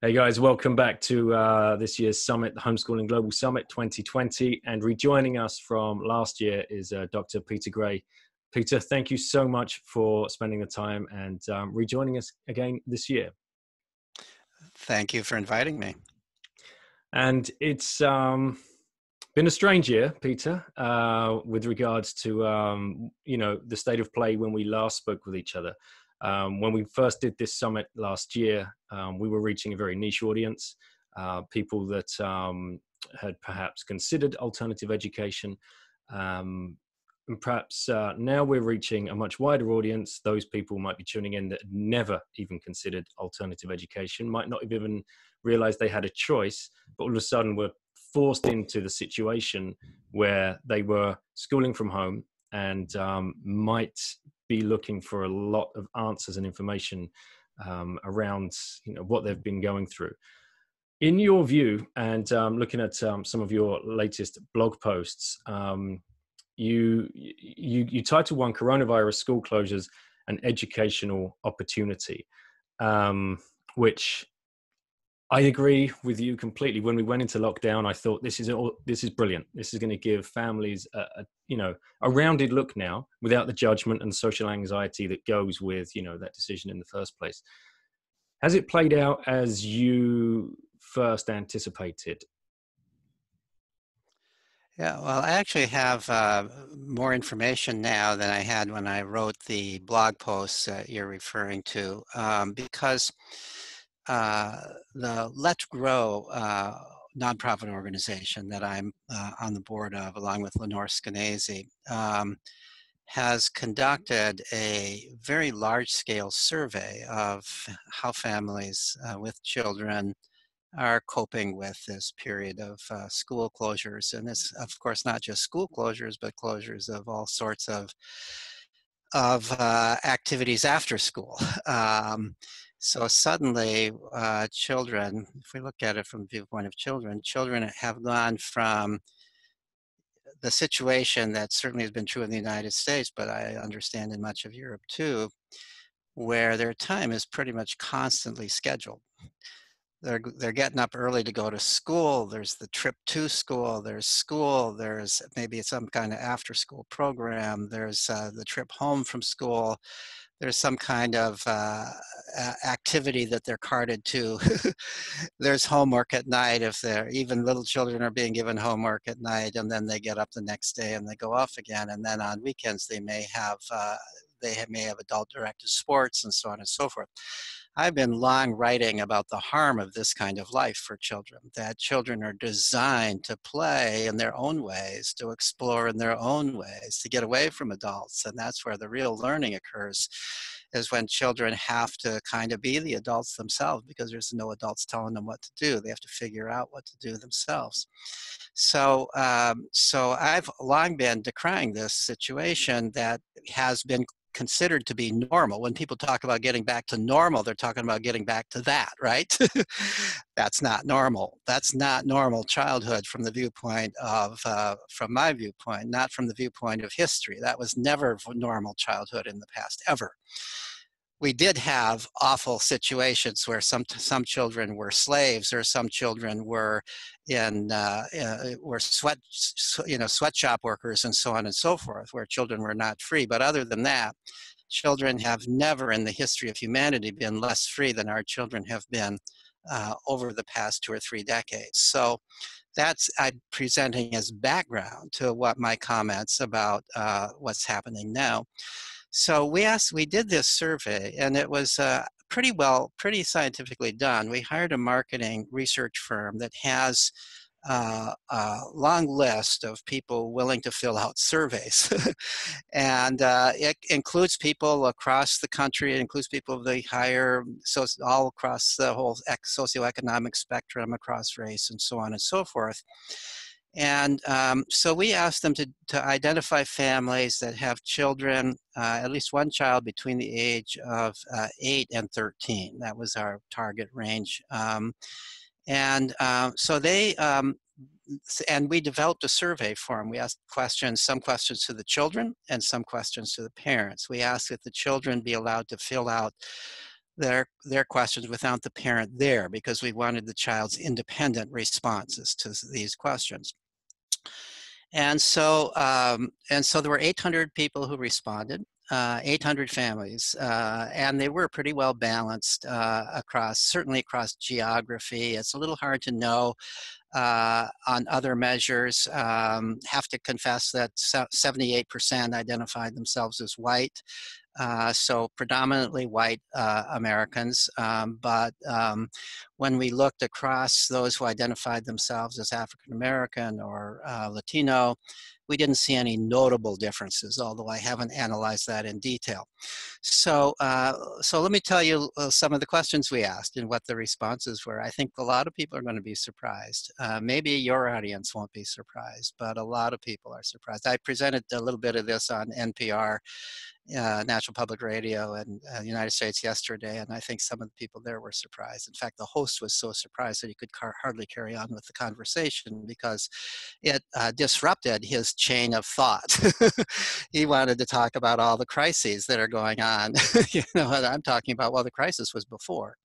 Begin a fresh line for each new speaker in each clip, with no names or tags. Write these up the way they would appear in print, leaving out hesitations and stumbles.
Hey guys, welcome back to this year's summit, the Homeschooling Global Summit 2020. And rejoining us from last year is Dr. Peter Gray. Peter, thank you so much for spending the time and rejoining us again this year.
Thank you for inviting me.
And it's been a strange year, Peter, with regards to, the state of play when we last spoke with each other. When we first did this summit last year, we were reaching a very niche audience, people that had perhaps considered alternative education. And perhaps now we're reaching a much wider audience. Those people might be tuning in that had never even considered alternative education, might not have even realized they had a choice, but all of a sudden were forced into the situation where they were schooling from home and might be looking for a lot of answers and information around what they've been going through. In your view, and looking at some of your latest blog posts, you titled one "Coronavirus School Closures: An Educational Opportunity," which I agree with you completely. When we went into lockdown, I thought this is brilliant. This is going to give families a rounded look now, without the judgment and social anxiety that goes with that decision in the first place. Has it played out as you first anticipated?
Yeah, well, I actually have more information now than I had when I wrote the blog posts that you're referring to, because the Let's Grow nonprofit organization that I'm on the board of, along with Lenore Skenazy, has conducted a very large-scale survey of how families with children are coping with this period of school closures. And it's, of course, not just school closures, but closures of all sorts of activities after school. So suddenly, children, if we look at it from the viewpoint of children have gone from the situation that certainly has been true in the United States, but I understand in much of Europe too, where their time is pretty much constantly scheduled. They're getting up early to go to school. There's the trip to school. There's maybe some kind of after school program. There's the trip home from school. There's some kind of activity that they're carted to. There's homework at night if even little children are being given homework at night, and then they get up the next day and they go off again. And then on weekends they may have adult directed sports and so on and so forth. I've been long writing about the harm of this kind of life for children, that children are designed to play in their own ways, to explore in their own ways, to get away from adults. And that's where the real learning occurs, is when children have to kind of be the adults themselves, because there's no adults telling them what to do. They have to figure out what to do themselves. So I've long been decrying this situation that has been considered to be normal. When people talk about getting back to normal, they're talking about getting back to that, right? That's not normal. That's not normal childhood from the viewpoint of, from my viewpoint, not from the viewpoint of history. That was never normal childhood in the past, ever. We did have awful situations where some children were slaves, or some children were sweatshop workers and so on and so forth, where children were not free. But other than that, children have never in the history of humanity been less free than our children have been over the past 2 or 3 decades. So that's I'm presenting as background to what my comments about what's happening now. So we did this survey, and it was pretty scientifically done. We hired a marketing research firm that has a long list of people willing to fill out surveys. And it includes people across the country. It includes people of the higher, so all across the whole socioeconomic spectrum, across race, and so on and so forth. And so we asked them to identify families that have children, at least one child between the age of 8 and 13. That was our target range. And we developed a survey for them. We asked some questions to the children and some questions to the parents. We asked that the children be allowed to fill out their questions without the parent there, because we wanted the child's independent responses to these questions. And so there were 800 people who responded, 800 families, and they were pretty well balanced certainly across geography. It's a little hard to know on other measures. Have to confess that 78% identified themselves as white. So predominantly white Americans, but when we looked across those who identified themselves as African American or Latino, we didn't see any notable differences, although I haven't analyzed that in detail. So, so let me tell you some of the questions we asked and what the responses were. I think a lot of people are going to be surprised. Maybe your audience won't be surprised, but a lot of people are surprised. I presented a little bit of this on NPR, National Public Radio in the United States yesterday, and I think some of the people there were surprised. In fact, the host was so surprised that he could hardly carry on with the conversation because it disrupted his chain of thought. He wanted to talk about all the crises that are going on. You know, and I'm talking about, well, the crisis was before.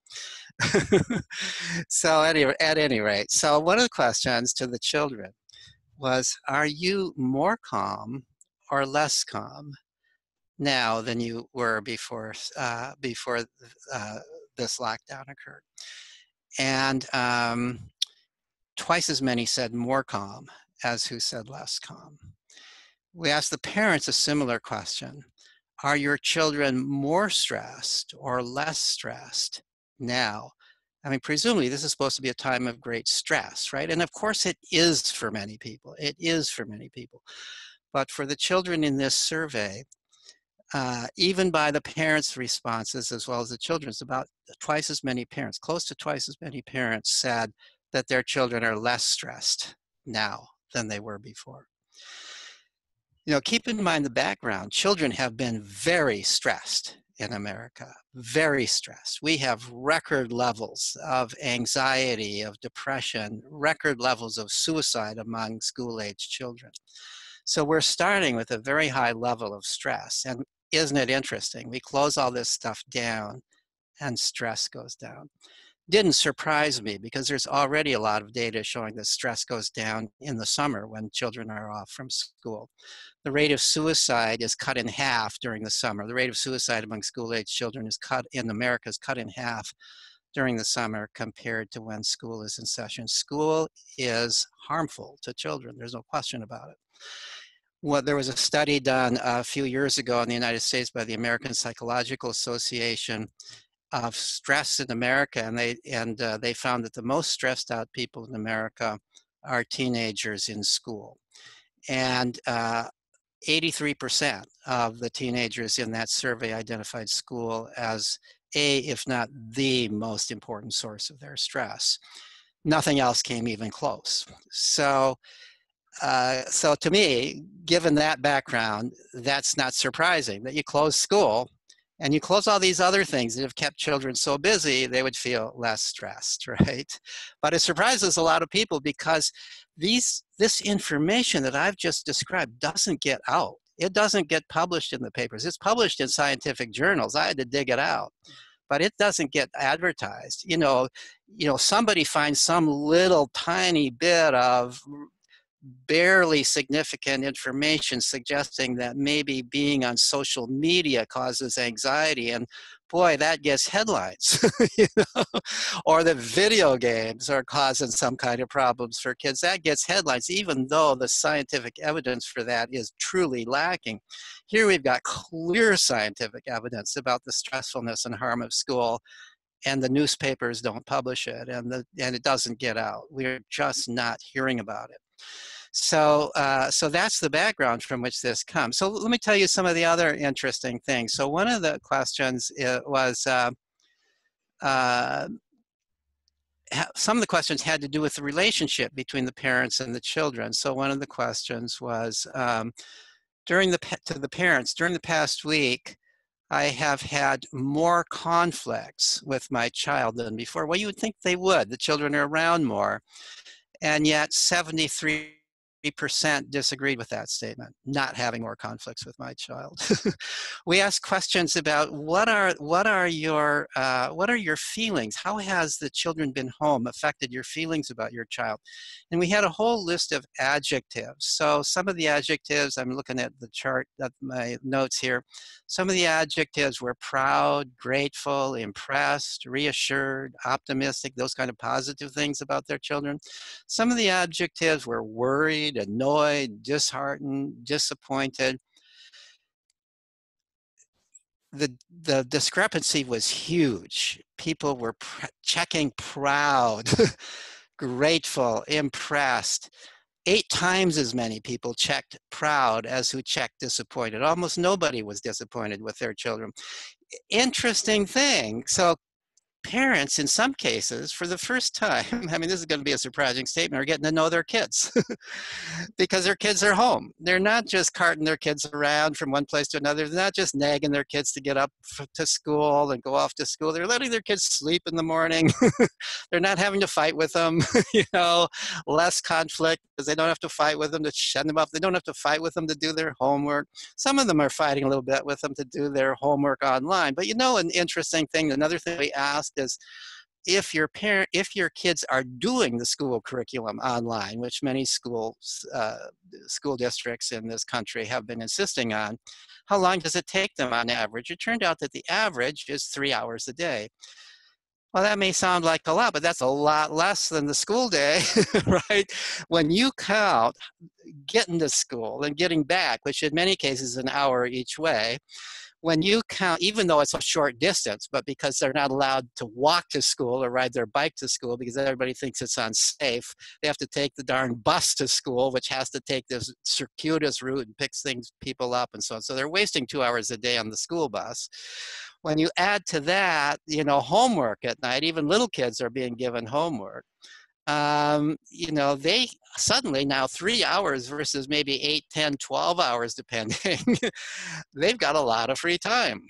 So anyway, at any rate, so one of the questions to the children was, are you more calm or less calm now than you were before this lockdown occurred? And twice as many said more calm as who said less calm. We asked the parents a similar question. Are your children more stressed or less stressed now? I mean, presumably this is supposed to be a time of great stress, right? And of course it is for many people. It is for many people. But for the children in this survey, even by the parents' responses as well as the children's, about twice as many parents, close to twice as many parents said that their children are less stressed now than they were before. You know, keep in mind the background. Children have been very stressed in America, very stressed. We have record levels of anxiety, of depression, record levels of suicide among school-age children. So we're starting with a very high level of stress. And isn't it interesting? We close all this stuff down and stress goes down. Didn't surprise me because there's already a lot of data showing that stress goes down in the summer when children are off from school. The rate of suicide is cut in half during the summer. The rate of suicide among school-age children is cut in America is cut in half during the summer compared to when school is in session. School is harmful to children. There's no question about it. Well, there was a study done a few years ago in the United States by the American Psychological Association of stress in America, and they found that the most stressed out people in America are teenagers in school. And 83% of the teenagers in that survey identified school as if not the most important source of their stress. Nothing else came even close. So to me, given that background, that's not surprising that you close school and you close all these other things that have kept children so busy, they would feel less stressed, right? But it surprises a lot of people because this information that I've just described doesn't get out. It doesn't get published in the papers. It's published in scientific journals. I had to dig it out, but it doesn't get advertised. You know, somebody finds some little tiny bit of barely significant information suggesting that maybe being on social media causes anxiety, and boy, that gets headlines. You know? Or that video games are causing some kind of problems for kids. That gets headlines, even though the scientific evidence for that is truly lacking. Here we've got clear scientific evidence about the stressfulness and harm of school, and the newspapers don't publish it, and it doesn't get out. We're just not hearing about it. So that's the background from which this comes. So let me tell you some of the other interesting things. So one of the questions was, some of the questions had to do with the relationship between the parents and the children. So one of the questions was, to the parents, during the past week, I have had more conflicts with my child than before. Well, you would think they would. The children are around more. And yet 73% 93% disagreed with that statement, not having more conflicts with my child. We asked questions about what are your feelings? How has the children been home affected your feelings about your child? And we had a whole list of adjectives. So some of the adjectives, I'm looking at the chart of my notes here. Some of the adjectives were proud, grateful, impressed, reassured, optimistic, those kind of positive things about their children. Some of the adjectives were worried, annoyed, disheartened, disappointed. The discrepancy was huge. People were checking proud, grateful, impressed. 8 times as many people checked proud as who checked disappointed. Almost nobody was disappointed with their children. Interesting thing. So parents, in some cases, for the first time, I mean, this is going to be a surprising statement, are getting to know their kids because their kids are home. They're not just carting their kids around from one place to another. They're not just nagging their kids to get up to school and go off to school. They're letting their kids sleep in the morning. They're not having to fight with them, less conflict because they don't have to fight with them to shut them up. They don't have to fight with them to do their homework. Some of them are fighting a little bit with them to do their homework online. But an interesting thing, another thing we asked is if your kids are doing the school curriculum online, which many school districts in this country have been insisting on, how long does it take them on average? It turned out that the average is 3 hours a day. Well, that may sound like a lot, but that's a lot less than the school day, right? When you count getting to school and getting back, which in many cases is an hour each way, when you count, even though it's a short distance, but because they're not allowed to walk to school or ride their bike to school because everybody thinks it's unsafe, they have to take the darn bus to school, which has to take this circuitous route and picks people up and so on. So they're wasting 2 hours a day on the school bus. When you add to that, homework at night, even little kids are being given homework. They suddenly now 3 hours versus maybe 8, 10, 12 hours, depending, they've got a lot of free time.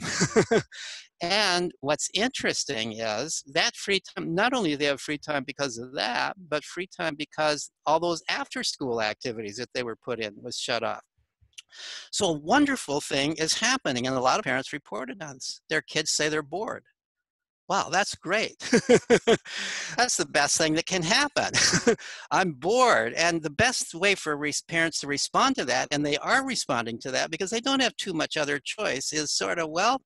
And what's interesting is that free time, not only do they have free time because of that, but free time because all those after school activities that they were put in was shut off. So a wonderful thing is happening, and a lot of parents reported on this. Their kids say they're bored. Wow, that's great. That's the best thing that can happen. I'm bored. And the best way for parents to respond to that, and they are responding to that because they don't have too much other choice, is sort of, well,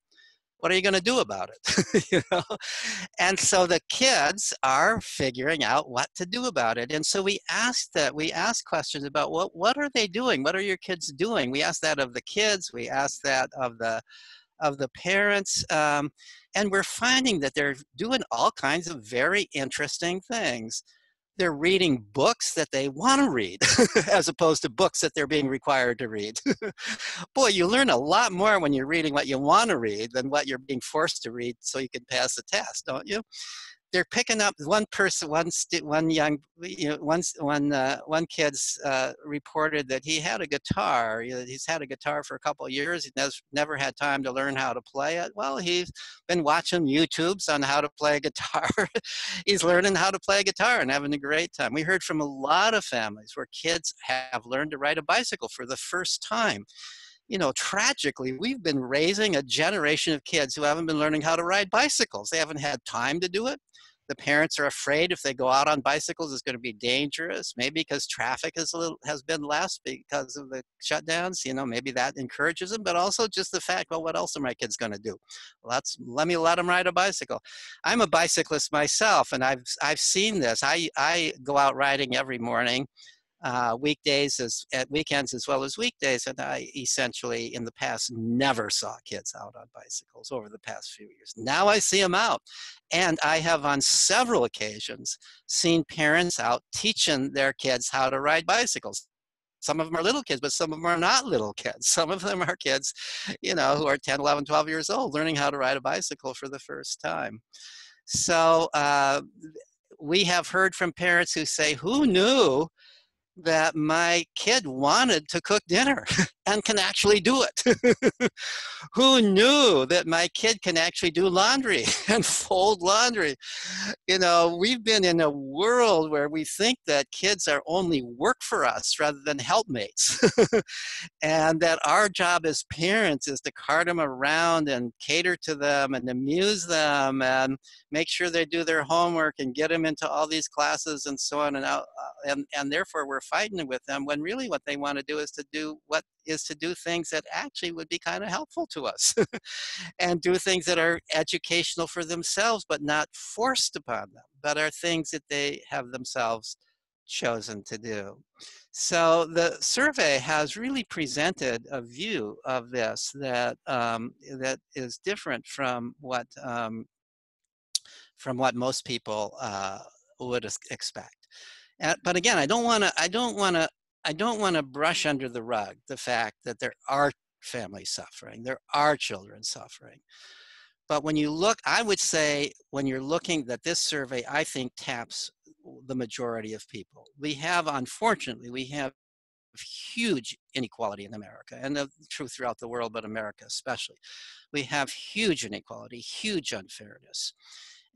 what are you going to do about it? And so the kids are figuring out what to do about it. And so we asked questions about what are they doing? What are your kids doing? We asked that of the kids. We asked that of the parents. And we're finding that they're doing all kinds of very interesting things. They're reading books that they want to read as opposed to books that they're being required to read. Boy, you learn a lot more when you're reading what you want to read than what you're being forced to read so you can pass the test, don't you? They're picking up one kid's reported that he had a guitar. He's had a guitar for a couple of years. He's never had time to learn how to play it. Well, he's been watching YouTubes on how to play a guitar. He's learning how to play a guitar and having a great time. We heard from a lot of families where kids have learned to ride a bicycle for the first time. Tragically, we've been raising a generation of kids who haven't been learning how to ride bicycles. They haven't had time to do it. The parents are afraid if they go out on bicycles, it's going to be dangerous. Maybe because traffic has been less because of the shutdowns. Maybe that encourages them, but also just the fact, well, what else are my kids going to do? Let me let them ride a bicycle. I'm a bicyclist myself, and I've seen this. I go out riding every morning. Weekdays at weekends as well as weekdays, and I essentially in the past never saw kids out on bicycles over the past few years. Now I see them out, and I have on several occasions seen parents out teaching their kids how to ride bicycles. Some of them are little kids, but some of them are not little kids. Some of them are kids, who are 10, 11, 12 years old learning how to ride a bicycle for the first time. So we have heard from parents who say, who knew that my kid wanted to cook dinner? and can actually do it. Who knew that my kid can actually do laundry and fold laundry? You know, we've been in a world where we think that kids are only work for us rather than helpmates. And that our job as parents is to cart them around and cater to them and amuse them and make sure they do their homework and get them into all these classes and so on and out. And therefore we're fighting with them when really what they want to do is to do things that actually would be kind of helpful to us and do things that are educational for themselves but not forced upon them, but are things that they have themselves chosen to do. So the survey has really presented a view of this that that is different from what most people would expect. But again, I don't want to brush under the rug the fact that there are families suffering, there are children suffering. But when you look, I would say when you're looking that this survey, I think taps the majority of people. Unfortunately, we have huge inequality in America, and the truth throughout the world, but America especially. We have huge inequality, huge unfairness.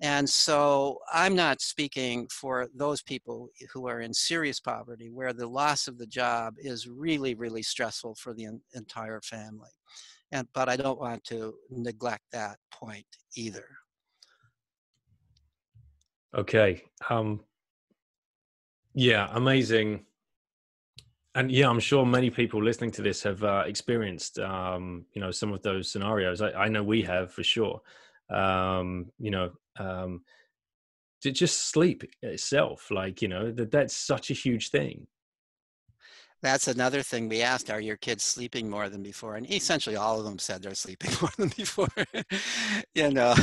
And so I'm not speaking for those people who are in serious poverty, where the loss of the job is really, really stressful for the entire family. But I don't want to neglect that point either.
Okay. Yeah, amazing. And yeah, I'm sure many people listening to this have experienced, some of those scenarios. I know we have for sure. Um, you know, um, to just sleep itself, that's such a huge thing.
That's another thing we asked, are your kids sleeping more than before? And essentially all of them said they're sleeping more than before. You know,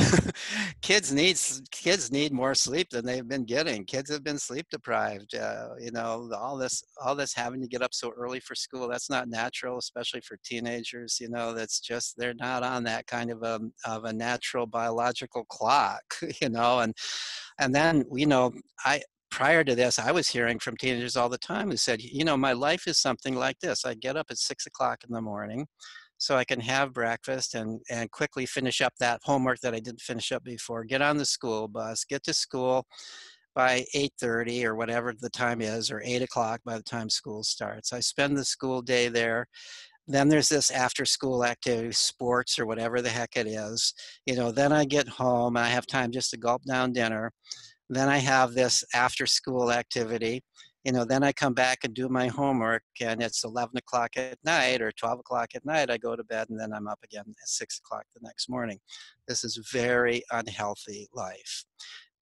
kids need more sleep than they've been getting. Kids have been sleep deprived. All this having to get up so early for school, that's not natural, especially for teenagers. You know, that's just, they're not on that kind of a natural biological clock, you know, and then, prior to this, I was hearing from teenagers all the time who said, you know, my life is something like this. I get up at 6 o'clock in the morning so I can have breakfast and quickly finish up that homework that I didn't finish up before, get on the school bus, get to school by 8:30 or whatever the time is, or 8 o'clock by the time school starts. I spend the school day there. Then there's this after school activity, sports or whatever the heck it is. You know, then I get home and I have time just to gulp down dinner. Then I have this after school activity. You know, then I come back and do my homework and it's 11 o'clock at night or 12 o'clock at night. I go to bed and then I'm up again at 6 o'clock the next morning. This is a very unhealthy life.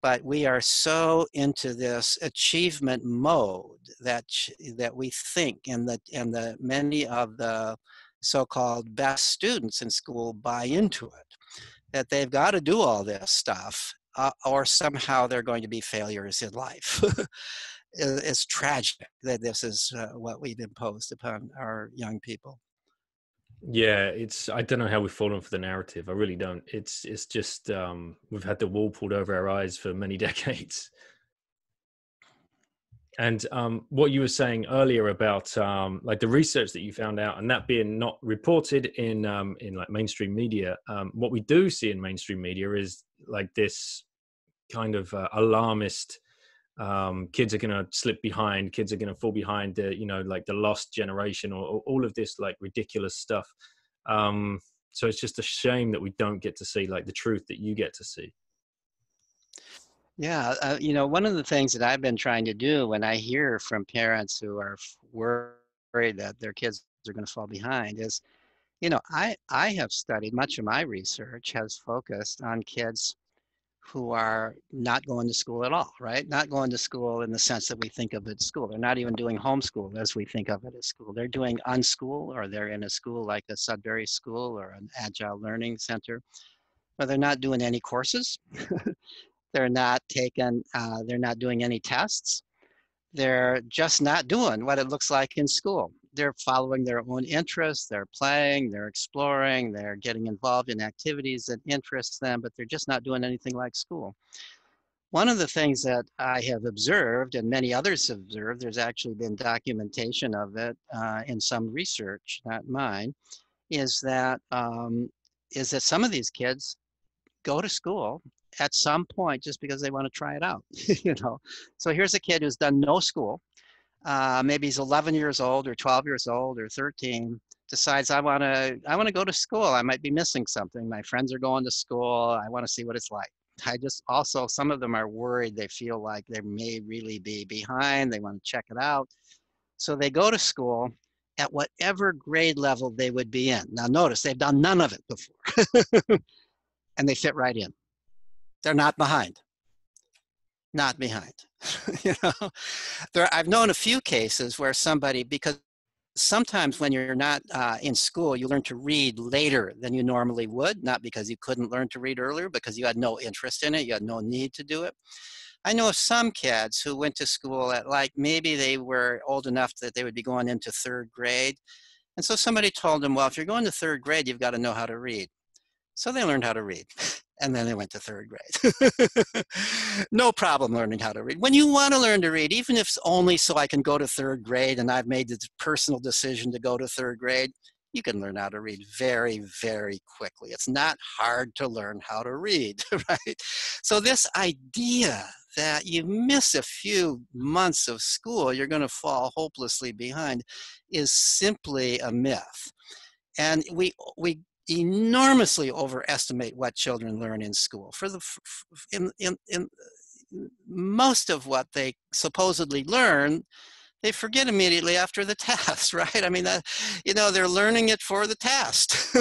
But we are so into this achievement mode that we think, and the many of the so-called best students in school buy into it, that they've got to do all this stuff or somehow they're going to be failures in life. It's tragic that this is what we've imposed upon our young people.
Yeah, I don't know how we've fallen for the narrative. I really don't. It's just we've had the wool pulled over our eyes for many decades. And what you were saying earlier about like the research that you found out, and that being not reported in like mainstream media, what we do see in mainstream media is like this kind of alarmist. Kids are going to slip behind. Kids are going to fall behind. Like the lost generation, or all of this like ridiculous stuff. So it's just a shame that we don't get to see like the truth that you get to see.
Yeah, one of the things that I've been trying to do when I hear from parents who are worried that their kids are going to fall behind is, I have studied, much of my research has focused on kids who are not going to school at all, right? Not going to school in the sense that we think of it as school. They're not even doing homeschool as we think of it as school. They're doing unschool, or they're in a school like a Sudbury school or an Agile Learning Center, but they're not doing any courses. They're not doing any tests. They're just not doing what it looks like in school. They're following their own interests, they're playing, they're exploring, they're getting involved in activities that interest them, but they're just not doing anything like school. One of the things that I have observed, and many others have observed, there's actually been documentation of it in some research, not mine, is that some of these kids go to school at some point just because they want to try it out, you know. So here's a kid who's done no school. Maybe he's 11 years old or 12 years old or 13, decides I want to go to school. I might be missing something. My friends are going to school. I want to see what it's like. I just also, some of them are worried. They feel like they may really be behind. They want to check it out. So they go to school at whatever grade level they would be in. Now notice, they've done none of it before and they fit right in. They're not behind. Not behind. You know, I've known a few cases where somebody, because sometimes when you're not in school, you learn to read later than you normally would, not because you couldn't learn to read earlier, because you had no interest in it, you had no need to do it. I know of some kids who went to school at, like, maybe they were old enough that they would be going into third grade. And so somebody told them, well, if you're going to third grade, you've got to know how to read. So they learned how to read, and then they went to third grade. No problem learning how to read. When you want to learn to read, even if it's only so I can go to third grade and I've made the personal decision to go to third grade, you can learn how to read very, very quickly. It's not hard to learn how to read, right? So this idea that you miss a few months of school, you're going to fall hopelessly behind, is simply a myth. And we enormously overestimate what children learn in school. In most of what they supposedly learn, they forget immediately after the test, right? I mean, they're learning it for the test,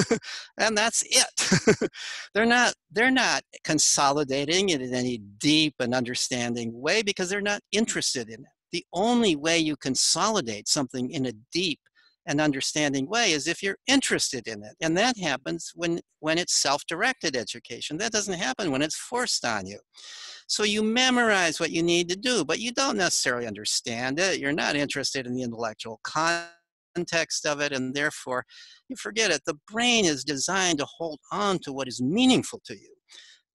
and that's it. they're not consolidating it in any deep and understanding way because they're not interested in it. The only way you consolidate something in a deep and understanding way is if you're interested in it, and that happens when it's self-directed education. That doesn't happen when it's forced on you. So you memorize what you need to do, but you don't necessarily understand it. You're not interested in the intellectual context of it, and therefore you forget it. The brain is designed to hold on to what is meaningful to you,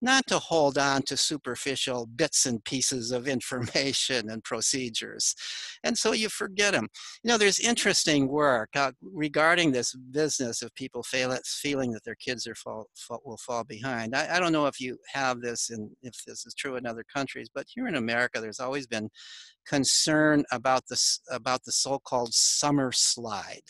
not to hold on to superficial bits and pieces of information and procedures. And so you forget them. There's interesting work regarding this business of people feeling that their kids will fall behind. I don't know if you have this and if this is true in other countries, but here in America, there's always been concern about the so-called summer slide,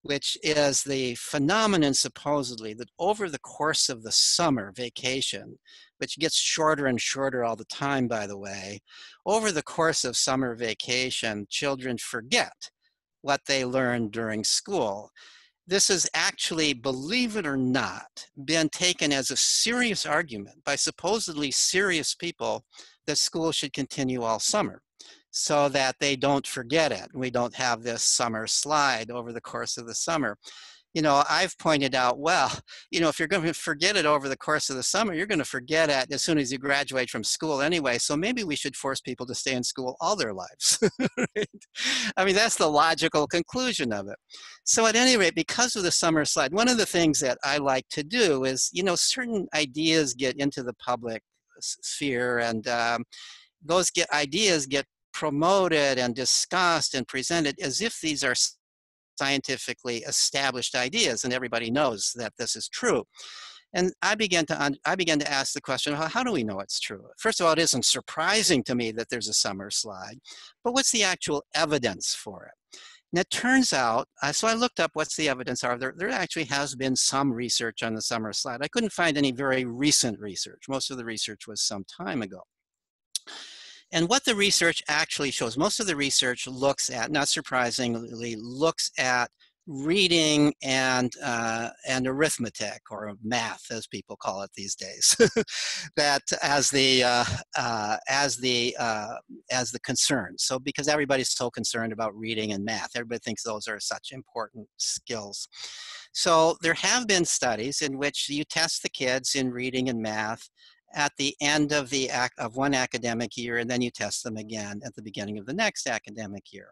which is the phenomenon supposedly that over the course of the summer vacation, which gets shorter and shorter all the time, by the way, over the course of summer vacation, children forget what they learned during school. This has actually, believe it or not, been taken as a serious argument by supposedly serious people that school should continue all summer, so that they don't forget it. We don't have this summer slide over the course of the summer. I've pointed out, well, if you're going to forget it over the course of the summer, you're going to forget it as soon as you graduate from school anyway. So maybe we should force people to stay in school all their lives. Right? I mean, that's the logical conclusion of it. So at any rate, because of the summer slide, one of the things that I like to do is, certain ideas get into the public sphere, and those ideas get promoted and discussed and presented as if these are scientifically established ideas and everybody knows that this is true. And I began to ask the question, how do we know it's true? First of all, it isn't surprising to me that there's a summer slide, but what's the actual evidence for it? And it turns out, so I looked up what's the evidence are. There actually has been some research on the summer slide. I couldn't find any very recent research. Most of the research was some time ago. And what the research actually shows, most of the research looks at, not surprisingly, looks at reading and arithmetic, or math, as people call it these days, that as the concern. So because everybody's so concerned about reading and math, everybody thinks those are such important skills. So there have been studies in which you test the kids in reading and math at the end of one academic year, and then you test them again at the beginning of the next academic year.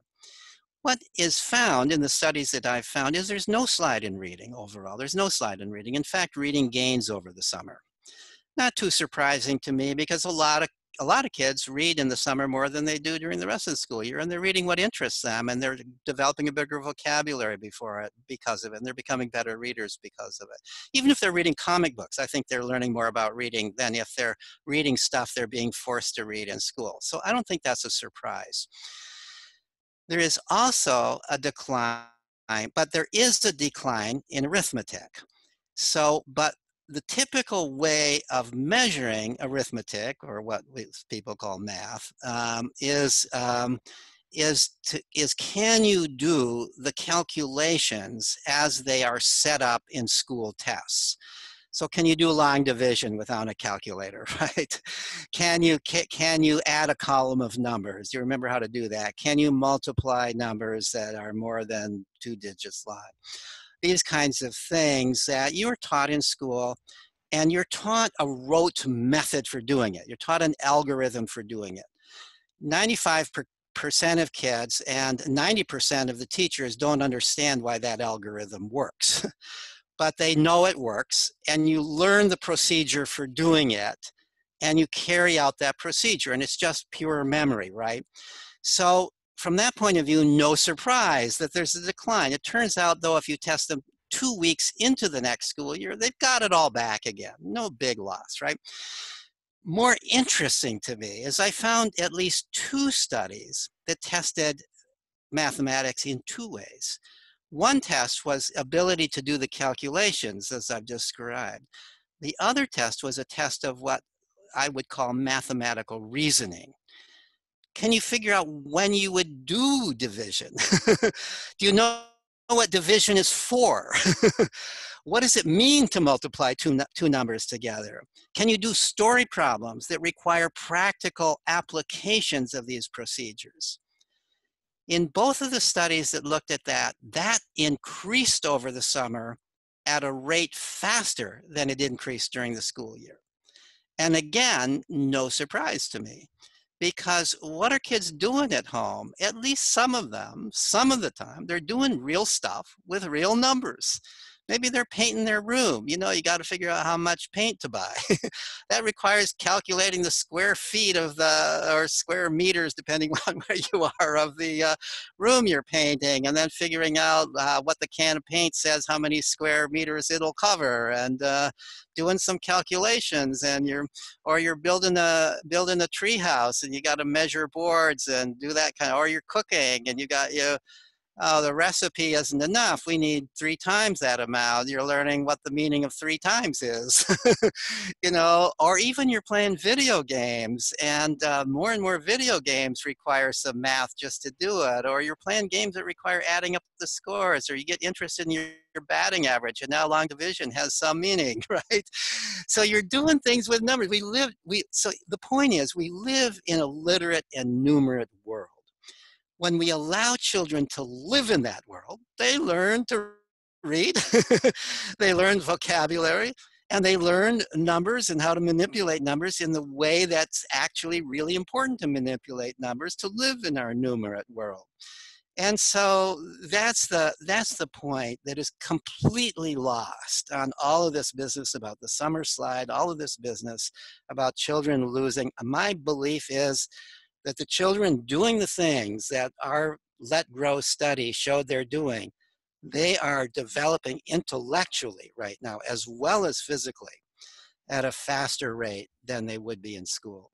What is found in the studies that I've found is there's no slide in reading overall. There's no slide in reading. In fact, reading gains over the summer. Not too surprising to me, because a lot of a lot of kids read in the summer more than they do during the rest of the school year, and they're reading what interests them, and they're developing a bigger vocabulary because of it, and they're becoming better readers because of it. Even if they're reading comic books, I think they're learning more about reading than if they're reading stuff they're being forced to read in school. So I don't think that's a surprise. There is also a decline, but there is a decline in arithmetic. So, but the typical way of measuring arithmetic, or what people call math, is can you do the calculations as they are set up in school tests? So can you do long division without a calculator, right? Can you add a column of numbers? Do you remember how to do that? Can you multiply numbers that are more than 2 digits long? These kinds of things that you are taught in school, and you're taught a rote method for doing it. You're taught an algorithm for doing it. 95% of kids and 90% of the teachers don't understand why that algorithm works. But they know it works, and you learn the procedure for doing it, and you carry out that procedure, and it's just pure memory, right? So from that point of view, no surprise that there's a decline. It turns out, though, if you test them 2 weeks into the next school year, they've got it all back again. No big loss, right? More interesting to me is I found at least 2 studies that tested mathematics in 2 ways. One test was ability to do the calculations, as I've described. The other test was a test of what I would call mathematical reasoning. Can you figure out when you would do division? Do you know what division is for? What does it mean to multiply two numbers together? Can you do story problems that require practical applications of these procedures? In both of the studies that looked at that increased over the summer at a rate faster than it increased during the school year. And again, no surprise to me, because what are kids doing at home? At least some of them, some of the time, they're doing real stuff with real numbers. Maybe they're painting their room. You know, you got to figure out how much paint to buy. That requires calculating the square feet of or square meters, depending on where you are, of the room you're painting, and then figuring out what the can of paint says, how many square meters it'll cover, and doing some calculations. And you're building a tree house, and you got to measure boards and do that kind of, or you're cooking, and the recipe isn't enough. We need 3 times that amount. You're learning what the meaning of 3 times is, you know, or even you're playing video games, and more and more video games require some math just to do it, or you're playing games that require adding up the scores, or you get interested in your batting average, and now long division has some meaning, right? So you're doing things with numbers. So the point is, we live in a literate and numerate world. When we allow children to live in that world, they learn to read, they learn vocabulary, and they learn numbers and how to manipulate numbers in the way that's actually really important to manipulate numbers to live in our numerate world. And so that's the point that is completely lost on all of this business about the summer slide, all of this business about children losing. My belief is that the children doing the things that our Let Grow study showed they're doing, they are developing intellectually right now, as well as physically, at a faster rate than they would be in school.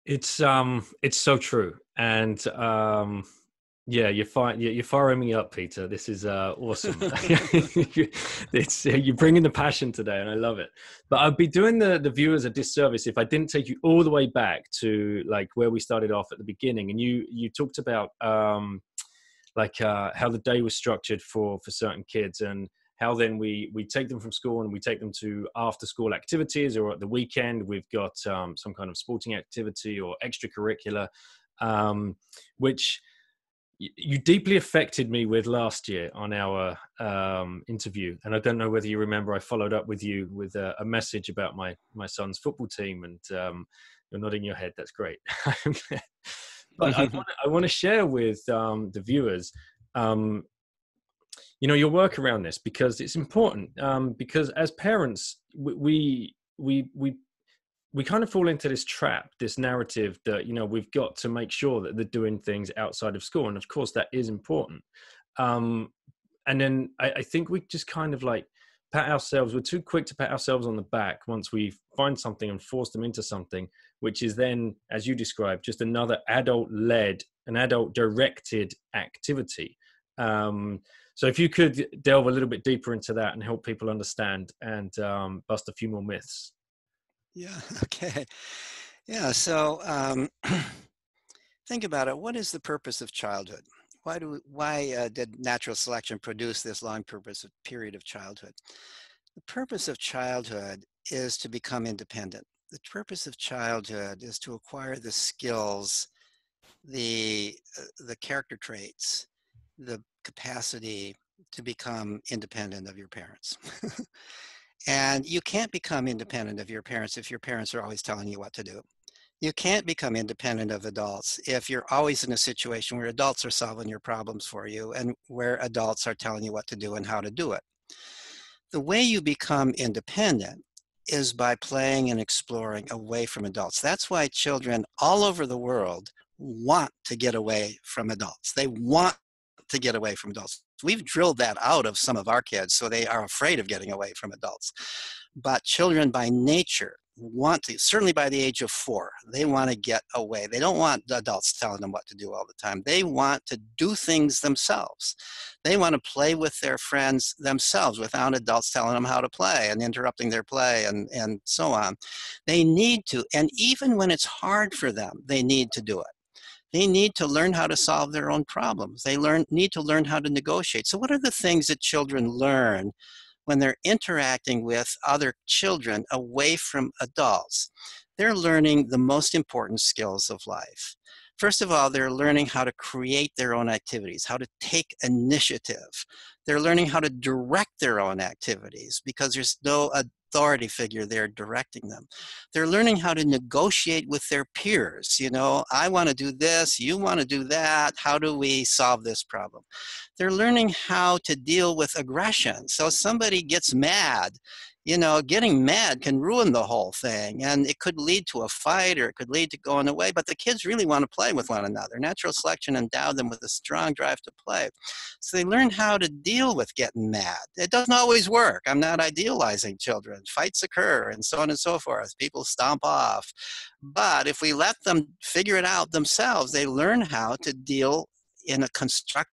It's so true. And yeah, you're firing me up, Peter. This is awesome. You're bringing the passion today, and I love it. But I'd be doing the viewers a disservice if I didn't take you all the way back to like where we started off at the beginning. And you talked about how the day was structured for certain kids, and how then we take them from school and we take them to after school activities, or at the weekend we've got some kind of sporting activity or extracurricular, which you deeply affected me with last year on our interview. And I don't know whether you remember, I followed up with you with a message about my son's football team, and you're nodding your head. That's great. But I want to share with the viewers, your work around this, because it's important. Because as parents, we we kind of fall into this trap, this narrative that, we've got to make sure that they're doing things outside of school. And of course that is important. And then I think we just kind of like we're too quick to pat ourselves on the back once we find something and force them into something, which is then, as you described, just another an adult directed activity. So if you could delve a little bit deeper into that and help people understand and bust a few more myths.
Yeah, okay. Yeah, so think about it. What is the purpose of childhood? Why did natural selection produce this long period of childhood? The purpose of childhood is to become independent. The purpose of childhood is to acquire the skills, the character traits, the capacity to become independent of your parents. And you can't become independent of your parents if your parents are always telling you what to do. You can't become independent of adults if you're always in a situation where adults are solving your problems for you and where adults are telling you what to do and how to do it. The way you become independent is by playing and exploring away from adults. That's why children all over the world want to get away from adults. They want to get away from adults. We've drilled that out of some of our kids, so they are afraid of getting away from adults. But children by nature want to, certainly by the age of 4, they want to get away. They don't want the adults telling them what to do all the time. They want to do things themselves. They want to play with their friends themselves without adults telling them how to play and interrupting their play and so on. They need to, and even when it's hard for them, they need to do it. They need to learn how to solve their own problems. They need to learn how to negotiate. So what are the things that children learn when they're interacting with other children away from adults? They're learning the most important skills of life. First of all, they're learning how to create their own activities, how to take initiative. They're learning how to direct their own activities because there's no authority figure there directing them. They're learning how to negotiate with their peers. I want to do this, you want to do that. How do we solve this problem? They're learning how to deal with aggression. So somebody gets mad. Getting mad can ruin the whole thing, and it could lead to a fight or it could lead to going away, but the kids really want to play with one another. Natural selection endowed them with a strong drive to play. So they learn how to deal with getting mad. It doesn't always work. I'm not idealizing children. Fights occur and so on and so forth. People stomp off. But if we let them figure it out themselves, they learn how to deal in a constructive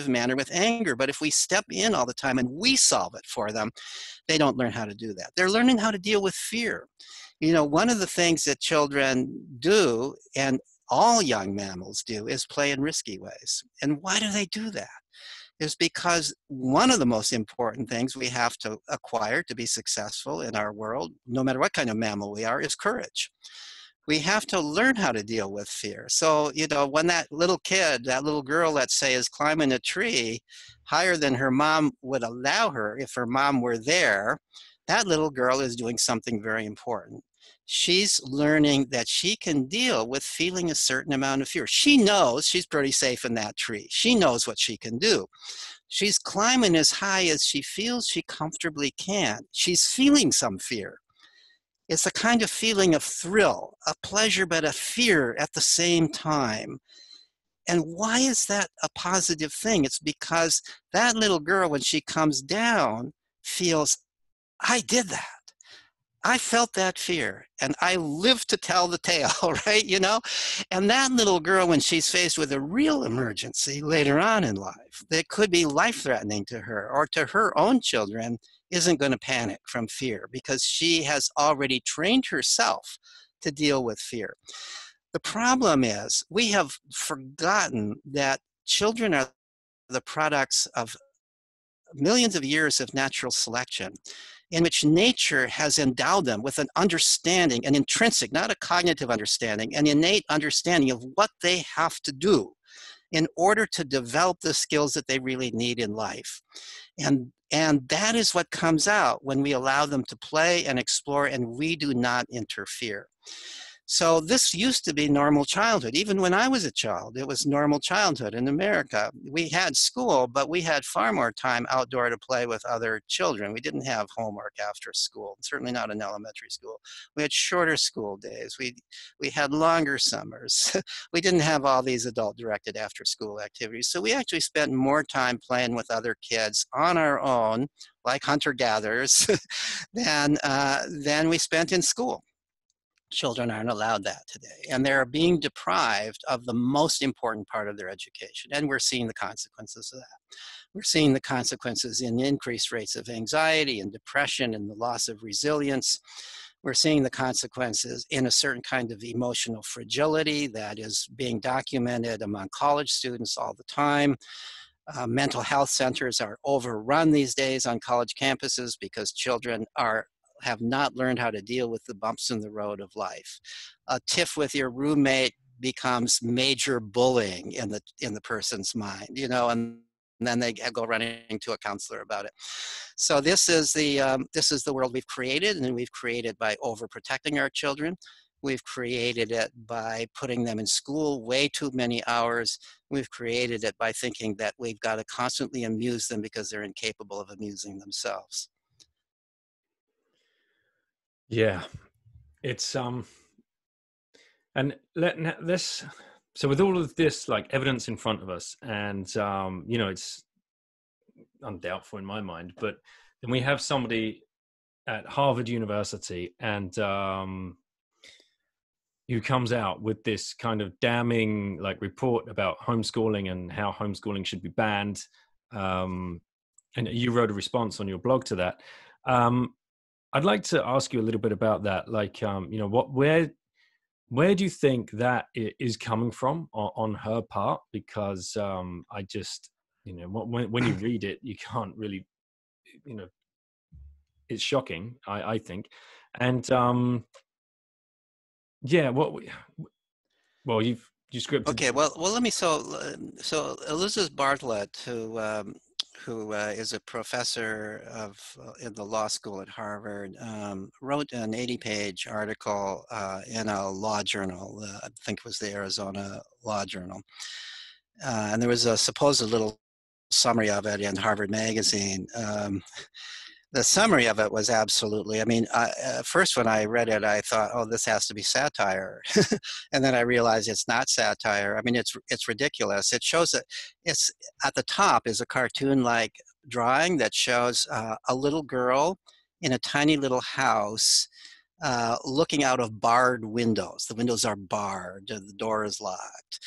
manner with anger. But if we step in all the time and we solve it for them, they don't learn how to do that. They're learning how to deal with fear. One of the things that children do, and all young mammals do, is play in risky ways. And why do they do that? Is because one of the most important things we have to acquire to be successful in our world, no matter what kind of mammal we are, is courage. We have to learn how to deal with fear. So, when that little kid, that little girl, let's say, is climbing a tree higher than her mom would allow her, if her mom were there, that little girl is doing something very important. She's learning that she can deal with feeling a certain amount of fear. She knows she's pretty safe in that tree. She knows what she can do. She's climbing as high as she feels she comfortably can. She's feeling some fear. It's a kind of feeling of thrill, a pleasure, but a fear at the same time. And why is that a positive thing? It's because that little girl, when she comes down, feels, I did that. I felt that fear and I lived to tell the tale, right? And that little girl, when she's faced with a real emergency later on in life that could be life-threatening to her or to her own children, isn't going to panic from fear because she has already trained herself to deal with fear. The problem is we have forgotten that children are the products of millions of years of natural selection, in which nature has endowed them with an understanding, an intrinsic, not a cognitive understanding, an innate understanding of what they have to do in order to develop the skills that they really need in life. And that is what comes out when we allow them to play and explore and we do not interfere. So this used to be normal childhood. Even when I was a child, it was normal childhood in America. We had school, but we had far more time outdoor to play with other children. We didn't have homework after school, certainly not in elementary school. We had shorter school days. We had longer summers. We didn't have all these adult-directed after-school activities. So we actually spent more time playing with other kids on our own, like hunter-gatherers, than we spent in school. Children aren't allowed that today, and they're being deprived of the most important part of their education, and we're seeing the consequences of that. We're seeing the consequences in increased rates of anxiety and depression and the loss of resilience. We're seeing the consequences in a certain kind of emotional fragility that is being documented among college students all the time. Mental health centers are overrun these days on college campuses because children have not learned how to deal with the bumps in the road of life. A tiff with your roommate becomes major bullying in the person's mind, you know, and then they go running to a counselor about it. So this is the world we've created, and we've created by overprotecting our children. We've created it by putting them in school way too many hours. We've created it by thinking that we've got to constantly amuse them because they're incapable of amusing themselves.
Yeah, it's and this. So with all of this like evidence in front of us, and you know, it's undoubtful in my mind, but then we have somebody at Harvard University, and who comes out with this kind of damning like report about homeschooling and how homeschooling should be banned. And you wrote a response on your blog to that. I'd like to ask you a little bit about that. Like, you know, where do you think that is coming from on her part? Because I just, you know, when you read it, you can't really, you know, it's shocking, I think. And yeah, well, you scripted.
Okay, well, let me, so Elizabeth Bartlett, who is a professor in the law school at Harvard, wrote an 80-page article in a law journal. I think it was the Arizona Law Journal. And there was a supposed little summary of it in Harvard Magazine. The summary of it was absolutely, I mean, first when I read it, I thought, oh, this has to be satire. And then I realized it's not satire. I mean, it's ridiculous. It shows that it's at the top is a cartoon-like drawing that shows a little girl in a tiny little house looking out of barred windows. The windows are barred, the door is locked.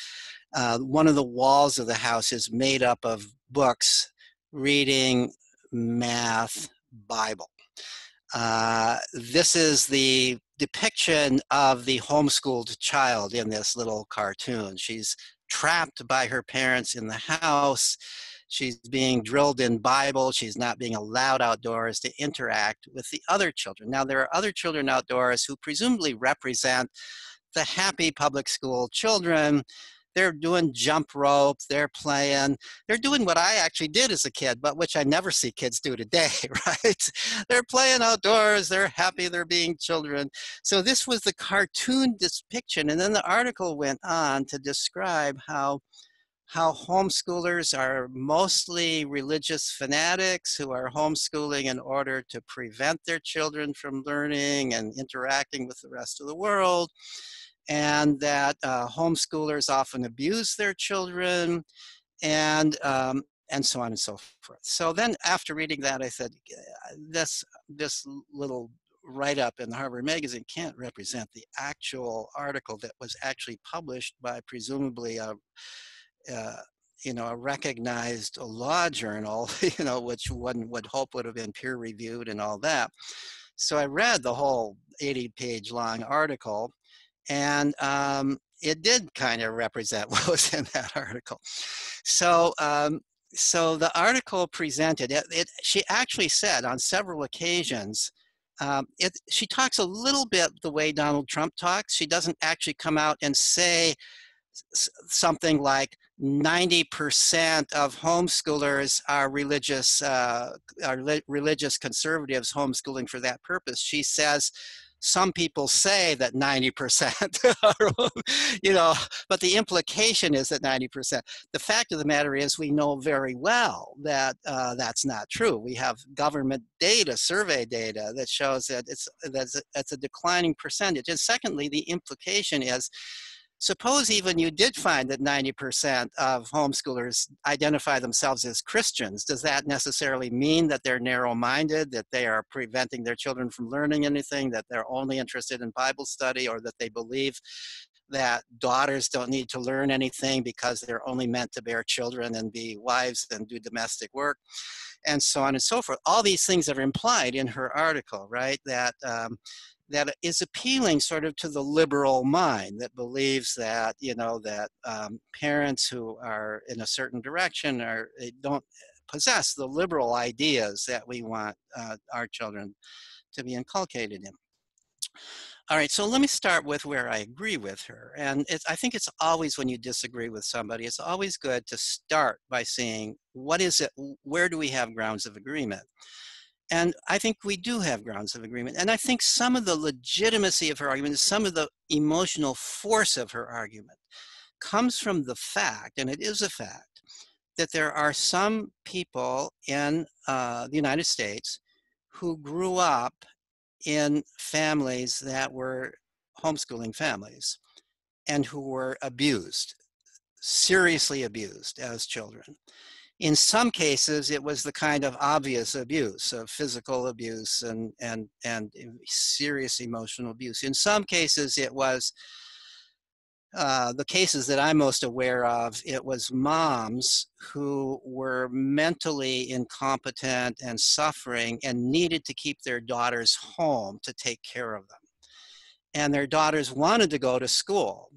One of the walls of the house is made up of books, reading, math, Bible. This is the depiction of the homeschooled child in this little cartoon. She's trapped by her parents in the house. She's being drilled in Bible. She's not being allowed outdoors to interact with the other children. Now, there are other children outdoors who presumably represent the happy public school children. They're doing jump rope, they're playing, they're doing what I actually did as a kid, but which I never see kids do today, right? They're playing outdoors, they're happy, they're being children. So this was the cartoon depiction, and then the article went on to describe how homeschoolers are mostly religious fanatics who are homeschooling in order to prevent their children from learning and interacting with the rest of the world, and that homeschoolers often abuse their children, and so on and so forth. So then after reading that, I said, this little write-up in the Harvard Magazine can't represent the actual article that was actually published by presumably a recognized law journal, which one would hope would have been peer-reviewed and all that. So I read the whole 80-page long article, and it did kind of represent what was in that article. So the article presented it. She actually said on several occasions, she talks a little bit the way Donald Trump talks. She doesn't actually come out and say something like 90% of homeschoolers are religious conservatives homeschooling for that purpose. She says some people say that 90% are, you know, but the implication is that 90%. The fact of the matter is we know very well that that's not true. We have government data, survey data, that shows that it's a declining percentage. And secondly, the implication is, suppose even you did find that 90% of homeschoolers identify themselves as Christians. Does that necessarily mean that they're narrow-minded, that they are preventing their children from learning anything, that they're only interested in Bible study, or that they believe that daughters don't need to learn anything because they're only meant to bear children and be wives and do domestic work, and so on and so forth? All these things are implied in her article, right? That is appealing sort of to the liberal mind that believes that, you know, that parents who are in a certain direction don't possess the liberal ideas that we want our children to be inculcated in. All right, so let me start with where I agree with her. And I think it's always, when you disagree with somebody, it's always good to start by seeing, what is it, where do we have grounds of agreement? And I think we do have grounds of agreement. And I think some of the legitimacy of her argument, some of the emotional force of her argument, comes from the fact, and it is a fact, that there are some people in the United States who grew up in families that were homeschooling families and who were abused, seriously abused as children. In some cases, it was the kind of obvious abuse of physical abuse and serious emotional abuse. In some cases, it was the cases that I'm most aware of, it was moms who were mentally incompetent and suffering and needed to keep their daughters home to take care of them. And their daughters wanted to go to school,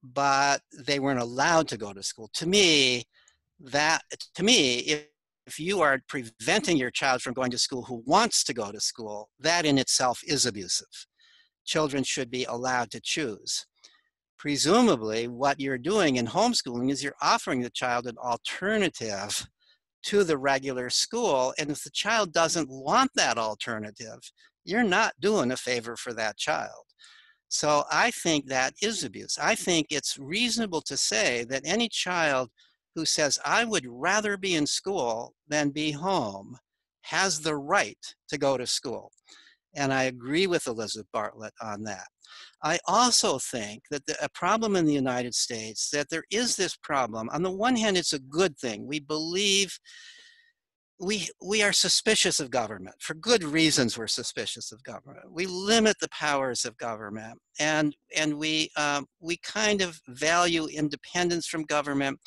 but they weren't allowed to go to school. To me, if you are preventing your child from going to school who wants to go to school, that in itself is abusive. Children should be allowed to choose. Presumably, what you're doing in homeschooling is you're offering the child an alternative to the regular school. And if the child doesn't want that alternative, you're not doing a favor for that child. So I think that is abuse. I think it's reasonable to say that any child who says, I would rather be in school than be home, has the right to go to school. And I agree with Elizabeth Bartlett on that. I also think that a problem in the United States, that there is this problem. On the one hand, it's a good thing. We believe we are suspicious of government. For good reasons, we're suspicious of government. We limit the powers of government, and we kind of value independence from government.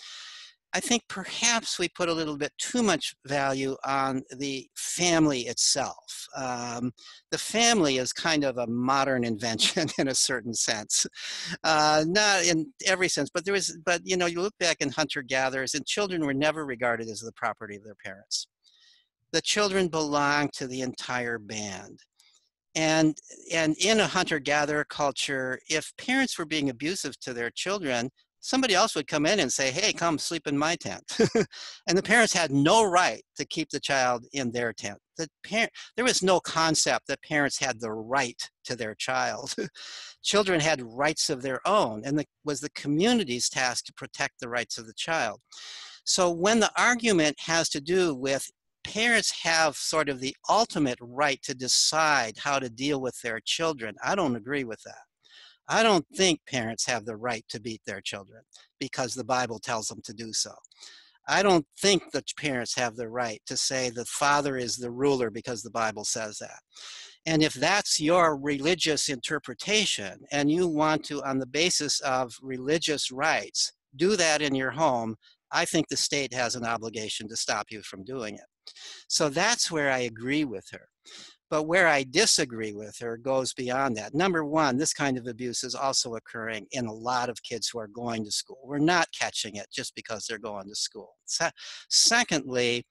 I think perhaps we put a little bit too much value on the family itself. The family is kind of a modern invention in a certain sense, not in every sense, but you know, you look back in hunter-gatherers, and children were never regarded as the property of their parents. The children belonged to the entire band. And in a hunter-gatherer culture, if parents were being abusive to their children, somebody else would come in and say, hey, come sleep in my tent. And the parents had no right to keep the child in their tent. There was no concept that parents had the right to their child. Children had rights of their own, and it was the community's task to protect the rights of the child. So when the argument has to do with parents have sort of the ultimate right to decide how to deal with their children, I don't agree with that. I don't think parents have the right to beat their children because the Bible tells them to do so. I don't think that parents have the right to say the father is the ruler because the Bible says that. And if that's your religious interpretation and you want to, on the basis of religious rights, do that in your home, I think the state has an obligation to stop you from doing it. So that's where I agree with her. But where I disagree with her goes beyond that. Number one, this kind of abuse is also occurring in a lot of kids who are going to school. We're not catching it just because they're going to school. Secondly,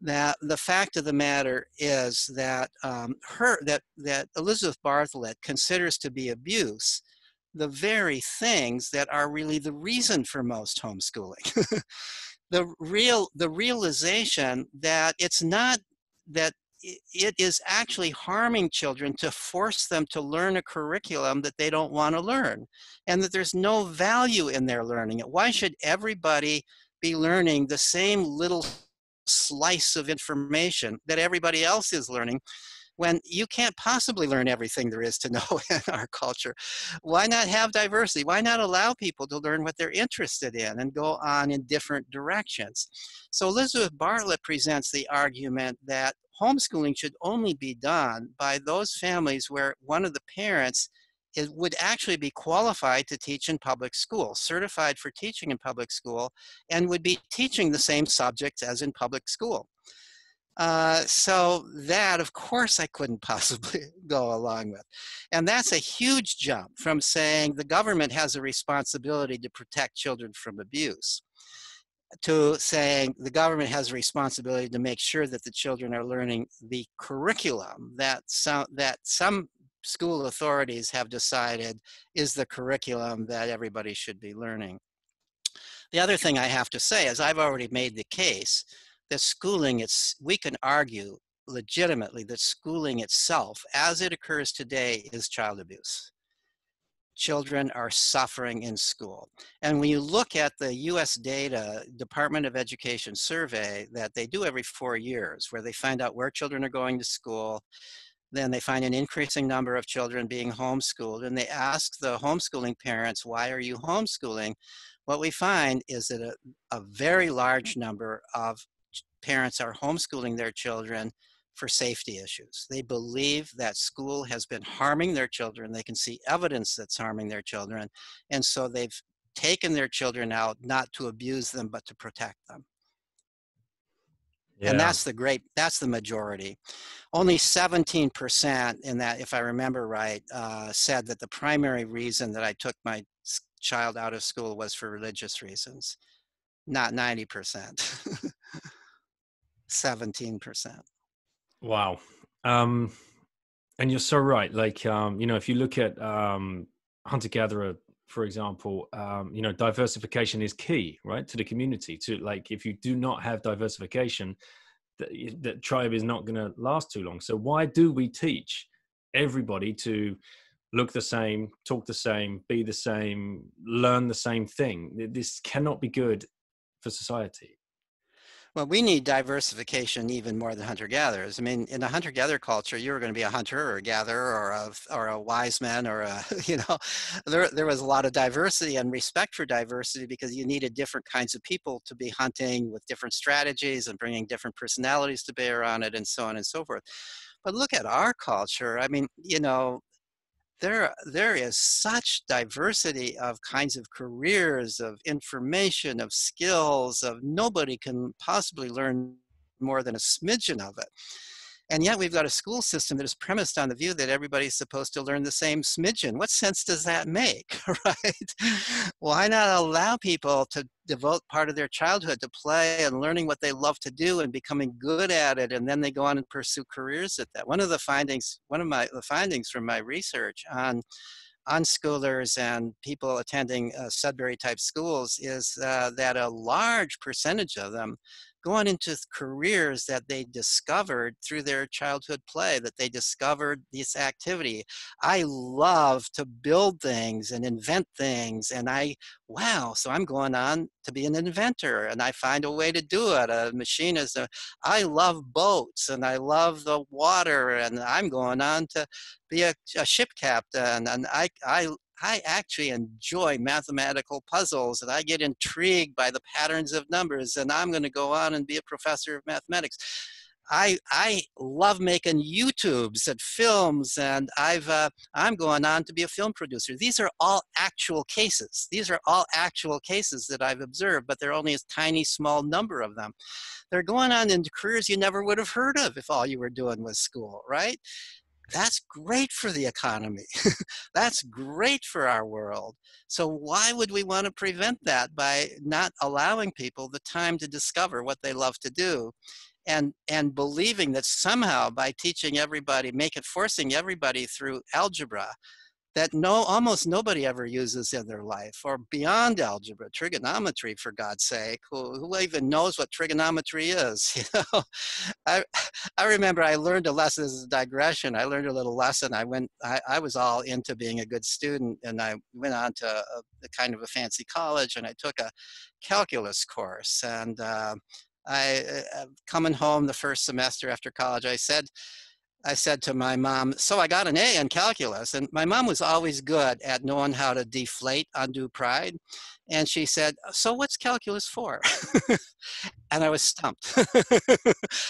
that the fact of the matter is that that Elizabeth Bartlett considers to be abuse the very things that are really the reason for most homeschooling. The realization that it's not that it is actually harming children to force them to learn a curriculum that they don't want to learn, and that there's no value in their learning it. Why should everybody be learning the same little slice of information that everybody else is learning, when you can't possibly learn everything there is to know in our culture? Why not have diversity? Why not allow people to learn what they're interested in and go on in different directions? So Elizabeth Bartlett presents the argument that homeschooling should only be done by those families where one of the parents would actually be qualified to teach in public school, certified for teaching in public school, and would be teaching the same subjects as in public school. So that, of course, I couldn't possibly go along with. And that's a huge jump from saying the government has a responsibility to protect children from abuse, to saying the government has a responsibility to make sure that the children are learning the curriculum that some school authorities have decided is the curriculum that everybody should be learning. The other thing I have to say is I've already made the case that schooling, we can argue legitimately that schooling itself, as it occurs today, is child abuse. Children are suffering in school. And when you look at the US data, Department of Education survey that they do every 4 years, where they find out where children are going to school, then they find an increasing number of children being homeschooled, and they ask the homeschooling parents, why are you homeschooling? What we find is that a very large number of parents are homeschooling their children for safety issues. They believe that school has been harming their children. They can see evidence that's harming their children. And so they've taken their children out, not to abuse them, but to protect them. Yeah. And that's the majority. Only 17% in that, if I remember right, said that the primary reason that I took my child out of school was for religious reasons. Not 90%. 17%.
Wow. And you're so right. Like, if you look at hunter-gatherer, for example, diversification is key, right, to the community. To, like, if you do not have diversification, that tribe is not going to last too long. So why do we teach everybody to look the same, talk the same, be the same, learn the same thing? This cannot be good for society.
Well, we need diversification even more than hunter-gatherers. I mean, in a hunter-gatherer culture, you were going to be a hunter or a gatherer or a wise man or there was a lot of diversity and respect for diversity because you needed different kinds of people to be hunting with different strategies and bringing different personalities to bear on it and so on and so forth. But look at our culture. I mean, there is such diversity of kinds of careers, of information, of skills, of nobody can possibly learn more than a smidgen of it. And yet we've got a school system that is premised on the view that everybody's supposed to learn the same smidgen. What sense does that make, right? Why not allow people to devote part of their childhood to play and learning what they love to do and becoming good at it, and then they go on and pursue careers at that? One of the findings from my research on unschoolers and people attending Sudbury type schools is that a large percentage of them go on into careers that they discovered through their childhood play, that they discovered this activity. I love to build things and invent things, and so I'm going on to be an inventor, and I find a way to do it. A machinist. I love boats, and I love the water, and I'm going on to be a ship captain, and I actually enjoy mathematical puzzles, and I get intrigued by the patterns of numbers, and I'm going to go on and be a professor of mathematics. I love making YouTubes and films, and I'm going on to be a film producer. These are all actual cases. These are all actual cases that I've observed, but there are only a tiny, small number of them. They're going on into careers you never would have heard of if all you were doing was school, right? That's great for the economy. That's great for our world. So why would we want to prevent that by not allowing people the time to discover what they love to do, and believing that somehow by teaching everybody, forcing everybody through algebra, that almost nobody ever uses in their life, or beyond algebra, trigonometry, for God's sake. Who even knows what trigonometry is? You know, I I remember I learned a lesson. This is a digression. I learned a little lesson. I was all into being a good student, and I went on to a kind of a fancy college, and I took a calculus course. And coming home the first semester after college, I said to my mom, so I got an A in calculus. And my mom was always good at knowing how to deflate undue pride. And she said, so what's calculus for? And I was stumped.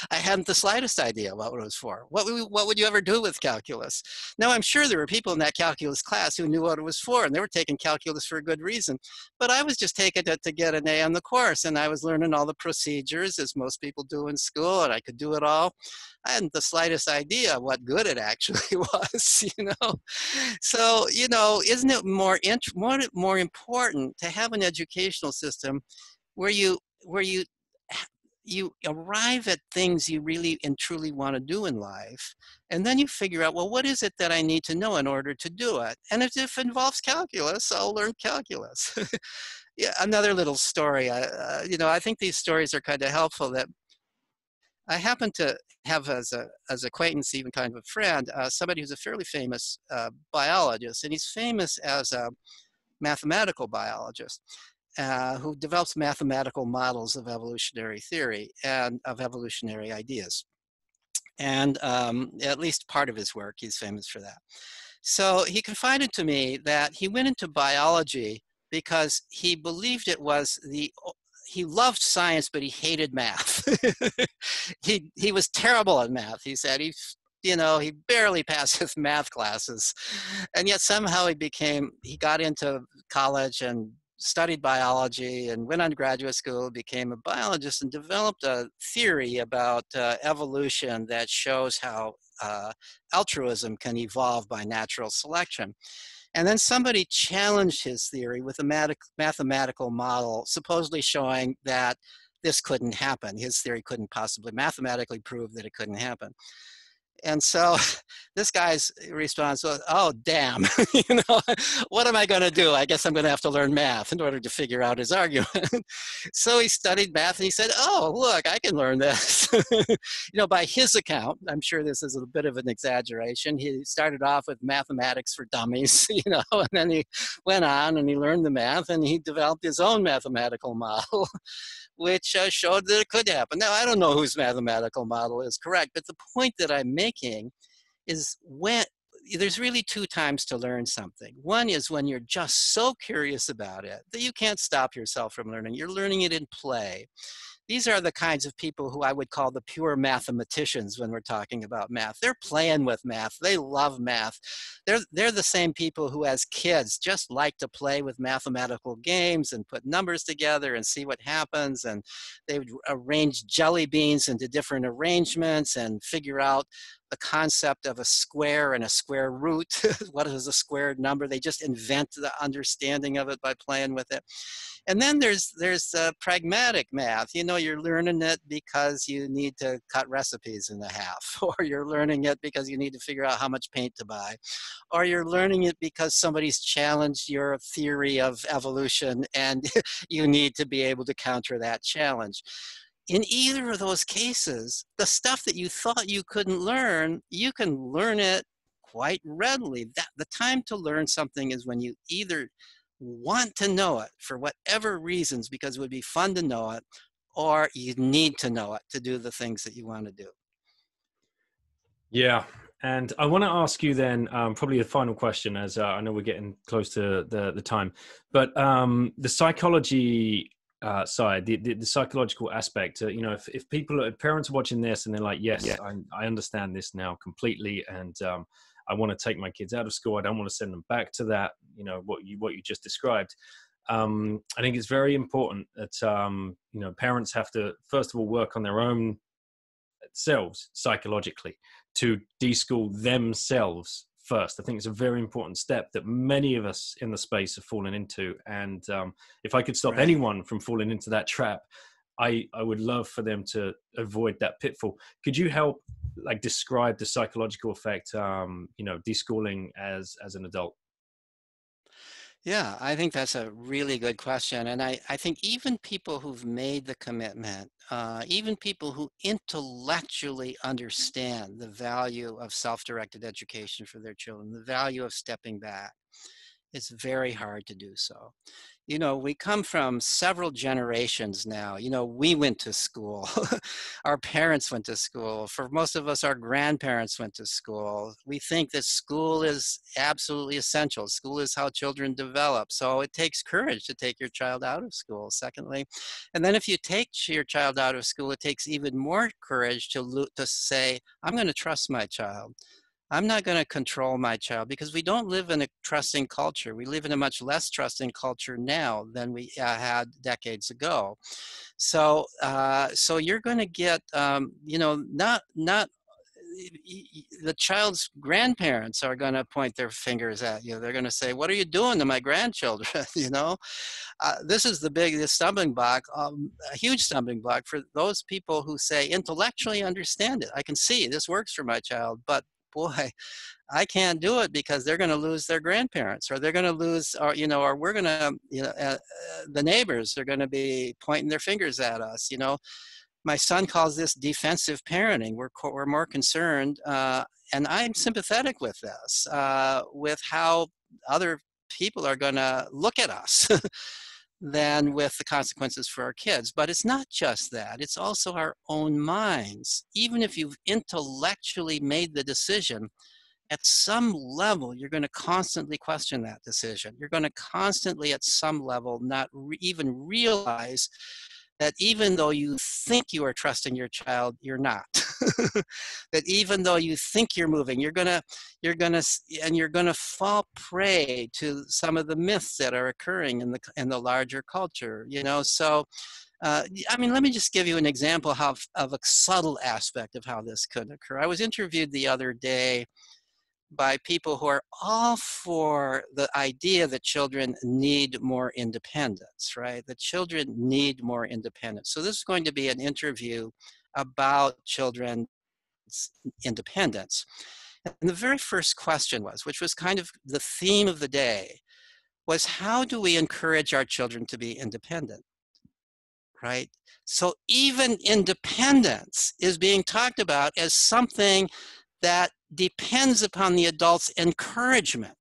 I hadn't the slightest idea what it was for. What would you ever do with calculus? Now, I'm sure there were people in that calculus class who knew what it was for, and they were taking calculus for a good reason. But I was just taking it to get an A on the course, and I was learning all the procedures, as most people do in school, and I could do it all. I hadn't the slightest idea what good it actually was, you know? So, you know, isn't it more important to have an educational system where you arrive at things you really and truly want to do in life, and then you figure out, well, what is it that I need to know in order to do it? And if it involves calculus, I'll learn calculus. Yeah, another little story. You know, I think these stories are kind of helpful. That I happen to have as acquaintance, even kind of a friend, somebody who's a fairly famous biologist, and he's famous as a mathematical biologist. Who develops mathematical models of evolutionary theory and of evolutionary ideas. And at least part of his work, he's famous for that. So he confided to me that he went into biology because he believed he loved science, but he hated math. He was terrible at math. He said he barely passed his math classes. And yet somehow he got into college and studied biology and went on to graduate school, became a biologist, and developed a theory about evolution that shows how altruism can evolve by natural selection. And then somebody challenged his theory with a mathematical model, supposedly showing that this couldn't happen. His theory couldn't possibly mathematically prove that it couldn't happen. And so this guy's response was, oh, damn, what am I going to do? I guess I'm going to have to learn math in order to figure out his argument. So he studied math, and he said, oh, look, I can learn this. By his account, I'm sure this is a bit of an exaggeration. He started off with mathematics for dummies, and then he went on and he learned the math, and he developed his own mathematical model, which showed that it could happen. Now, I don't know whose mathematical model is correct, but the point that I'm making is there's really two times to learn something. One is when you're just so curious about it that you can't stop yourself from learning. You're learning it in play. These are the kinds of people who I would call the pure mathematicians when we're talking about math. They're playing with math. They love math. They're the same people who, as kids, just like to play with mathematical games and put numbers together and see what happens. And they would arrange jelly beans into different arrangements and figure out the concept of a square and a square root. What is a squared number? They just invent the understanding of it by playing with it. And then there's pragmatic math. You're learning it because you need to cut recipes in half, or you're learning it because you need to figure out how much paint to buy, or you're learning it because somebody's challenged your theory of evolution and you need to be able to counter that challenge. In either of those cases, the stuff that you thought you couldn't learn, you can learn it quite readily. The time to learn something is when you either want to know it for whatever reasons because it would be fun to know it, or you need to know it to do the things that you want to do.
Yeah. And I want to ask you then, probably a final question, as I know we're getting close to the time, but the psychology side, the psychological aspect, if parents are watching this and they're like, yes, yeah. I understand this now completely. And I want to take my kids out of school. I don't want to send them back to that, what you just described. I think it's very important that, parents have to, first of all, work on their own selves psychologically to de-school themselves first. I think it's a very important step that many of us in the space have fallen into. And if I could stop anyone from falling into that trap, I would love for them to avoid that pitfall. Could you help describe the psychological effect, de-schooling as an adult?
Yeah, I think that's a really good question. And I think even people who've made the commitment, even people who intellectually understand the value of self-directed education for their children, the value of stepping back, it's very hard to do so. You know, we come from several generations now. You know, we went to school. Our parents went to school. For most of us, our grandparents went to school. We think that school is absolutely essential. School is how children develop. So it takes courage to take your child out of school, secondly. And then if you take your child out of school, it takes even more courage to say, I'm going to trust my child. I'm not going to control my child, because we don't live in a trusting culture. We live in a much less trusting culture now than we had decades ago. So you're going to get, you know, not the child's grandparents are going to point their fingers at you. They're going to say, "What are you doing to my grandchildren?" You know, this is the biggest stumbling block, a huge stumbling block for those people who say intellectually understand it. I can see this works for my child, but boy, I can't do it because they're going to lose their grandparents, or they're going to lose, or, you know, or we're going to, you know, the neighbors are going to be pointing their fingers at us. You know, my son calls this defensive parenting. We're more concerned, and I'm sympathetic with this, with how other people are going to look at us than with the consequences for our kids. But it's not just that, it's also our own minds. Even if you've intellectually made the decision, at some level, you're going to constantly question that decision. You're going to constantly, at some level, not even realize that even though you think you are trusting your child, you're not. That even though you think you're moving, you're gonna fall prey to some of the myths that are occurring in the larger culture. You know, so I mean, let me just give you an example of a subtle aspect of how this could occur. I was interviewed the other day by people who are all for the idea that children need more independence, right? That children need more independence. So this is going to be an interview about children's independence. And the very first question was, which was kind of the theme of the day, was how do we encourage our children to be independent, right? So even independence is being talked about as something that depends upon the adult's encouragement,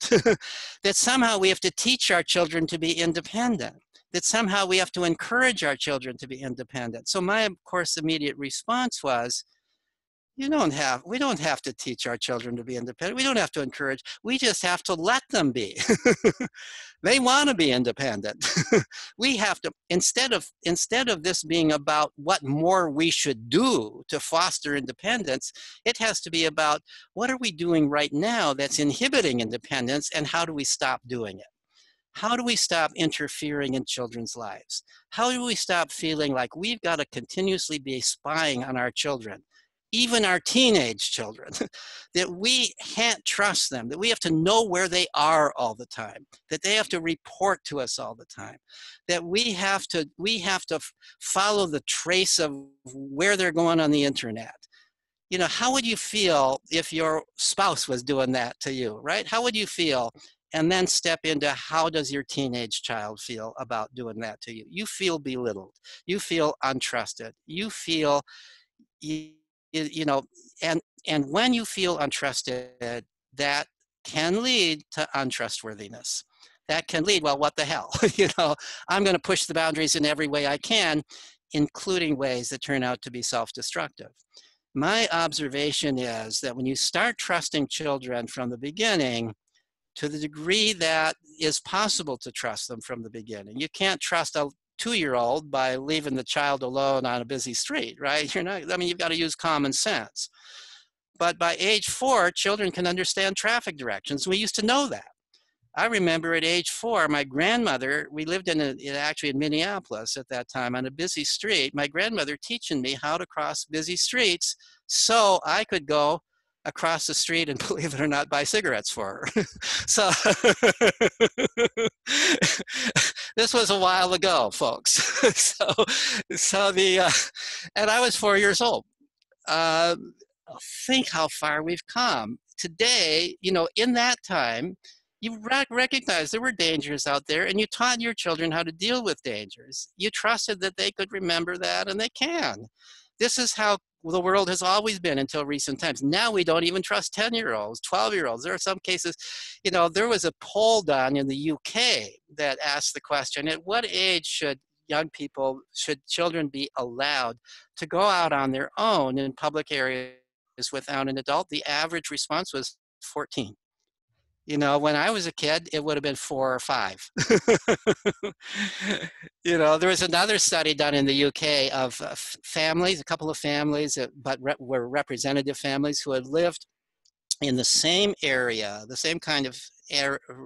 that somehow we have to teach our children to be independent, that somehow we have to encourage our children to be independent. So my, of course, immediate response was, we don't have to teach our children to be independent. We don't have to encourage. We just have to let them be. They want to be independent. We have to, instead of this being about what more we should do to foster independence, it has to be about what are we doing right now that's inhibiting independence, and how do we stop doing it? How do we stop interfering in children's lives? How do we stop feeling like we've got to continuously be spying on our children, even our teenage children, that we can't trust them, that we have to know where they are all the time, that they have to report to us all the time, that we have to follow the trace of where they're going on the internet. You know, how would you feel if your spouse was doing that to you, right? How would you feel? And then step into how does your teenage child feel about doing that to you? You feel belittled. You feel untrusted. You feel, you know, and when you feel untrusted, that can lead to untrustworthiness. That can lead, well, what the hell? You know, I'm going to push the boundaries in every way I can, including ways that turn out to be self-destructive. My observation is that when you start trusting children from the beginning, to the degree that is possible to trust them from the beginning. You can't trust a 2-year-old by leaving the child alone on a busy street, right? You're not, I mean, you've got to use common sense. But by age 4, children can understand traffic directions. We used to know that. I remember at age 4, my grandmother, we lived actually in Minneapolis at that time on a busy street, my grandmother teaching me how to cross busy streets so I could go across the street and, believe it or not, buy cigarettes for her. So this was a while ago, folks. And I was 4 years old. Think how far we've come. Today, you know, in that time, You recognized there were dangers out there, and you taught your children how to deal with dangers. You trusted that they could remember that, and they can. This is how the world has always been until recent times. Now we don't even trust 10-year-olds, 12-year-olds. There are some cases, there was a poll done in the UK that asked the question, at what age should children be allowed to go out on their own in public areas without an adult? The average response was 14. When I was a kid, it would have been 4 or 5. There was another study done in the UK of families, a couple of families, but were representative families who had lived in the same area, the same kind of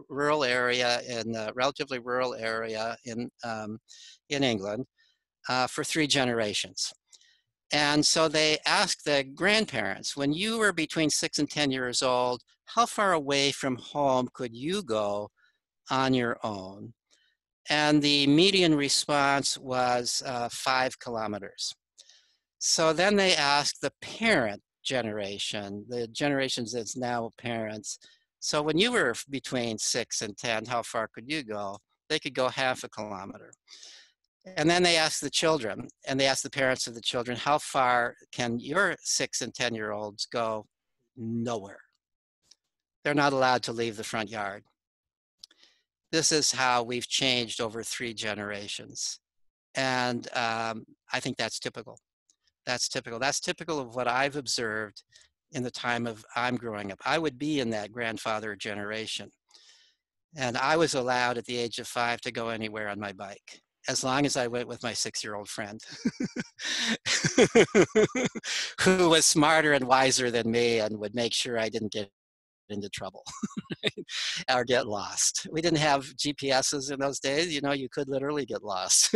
rural area, in a relatively rural area in England for 3 generations. And so they asked the grandparents, when you were between 6 and 10 years old, how far away from home could you go on your own? And the median response was 5 kilometers. So then they asked the parent generation, the generations that's now parents. So when you were between 6 and 10, how far could you go? They could go half a kilometer. And then they asked the children, and they asked the parents of the children, how far can your 6 and 10-year-olds go? Nowhere. They're not allowed to leave the front yard. This is how we've changed over 3 generations. And I think that's typical. That's typical. That's typical of what I've observed in the time of I'm growing up. I would be in that grandfather generation. And I was allowed at the age of 5 to go anywhere on my bike, as long as I went with my 6-year-old friend who was smarter and wiser than me and would make sure I didn't get into trouble or get lost. We didn't have GPSs in those days. You could literally get lost.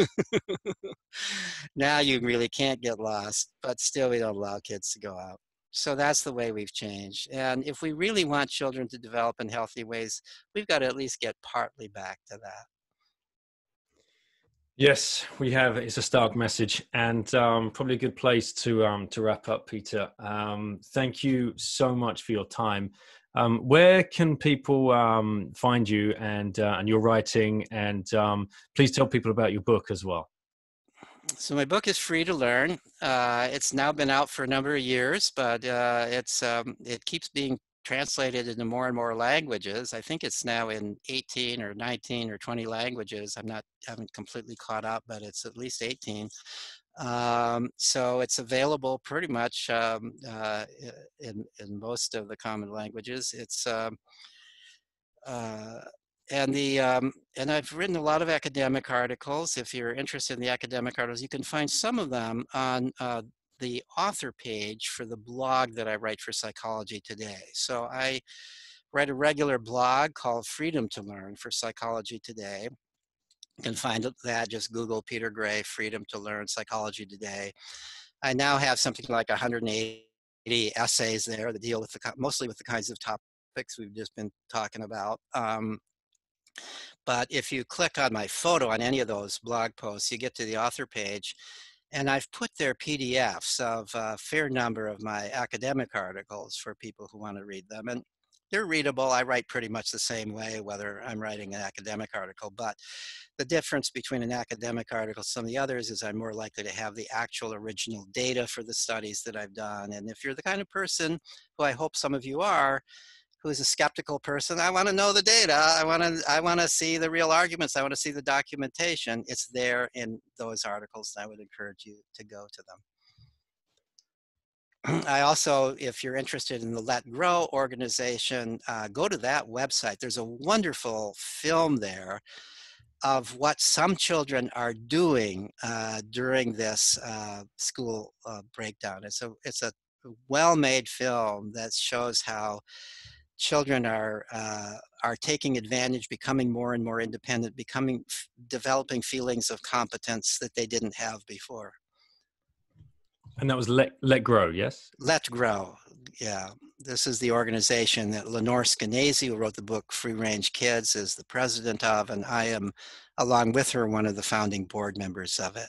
Now you really can't get lost, but still we don't allow kids to go out. So that's the way we've changed. And if we really want children to develop in healthy ways, we've got to at least get partly back to that.
Yes, we have. It's a stark message, and probably a good place to wrap up, Peter. Thank you so much for your time. Where can people find you and your writing? And please tell people about your book as well.
So my book is free to learn. It's now been out for a number of years, but it keeps being translated into more and more languages. I think it's now in 18 or 19 or 20 languages. Haven't completely caught up, but it's at least 18. So it's available pretty much in most of the common languages. And I've written a lot of academic articles. If you're interested in the academic articles, you can find some of them on the author page for the blog that I write for Psychology Today. So I write a regular blog called Freedom to Learn for Psychology Today. You can find that, just Google Peter Gray, Freedom to Learn, Psychology Today. I now have something like 180 essays there that deal with mostly with the kinds of topics we've just been talking about. But if you click on my photo on any of those blog posts, you get to the author page, and I've put there PDFs of a fair number of my academic articles for people who want to read them. And they're readable. I write pretty much the same way, whether I'm writing an academic article. But the difference between an academic article and some of the others is I'm more likely to have the actual original data for the studies that I've done. And if you're the kind of person, who I hope some of you are, who is a skeptical person, I want to know the data. I want to see the real arguments. I want to see the documentation. It's there in those articles. I would encourage you to go to them. I also, if you're interested in the Let Grow organization, go to that website. There's a wonderful film there of what some children are doing during this school breakdown. It's a well-made film that shows how children are taking advantage, becoming more and more independent, developing feelings of competence that they didn't have before.
And that was Let Grow, yes?
Let Grow, yeah. This is the organization that Lenore Skenazy, who wrote the book Free Range Kids, is the president of, and I am, along with her, one of the founding board members of it.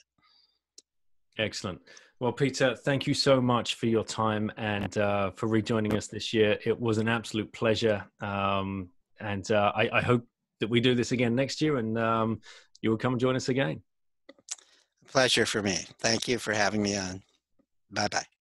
Excellent. Well, Peter, thank you so much for your time and for rejoining us this year. It was an absolute pleasure. And I hope that we do this again next year, and you will come and join us again.
Pleasure for me. Thank you for having me on. Bye-bye.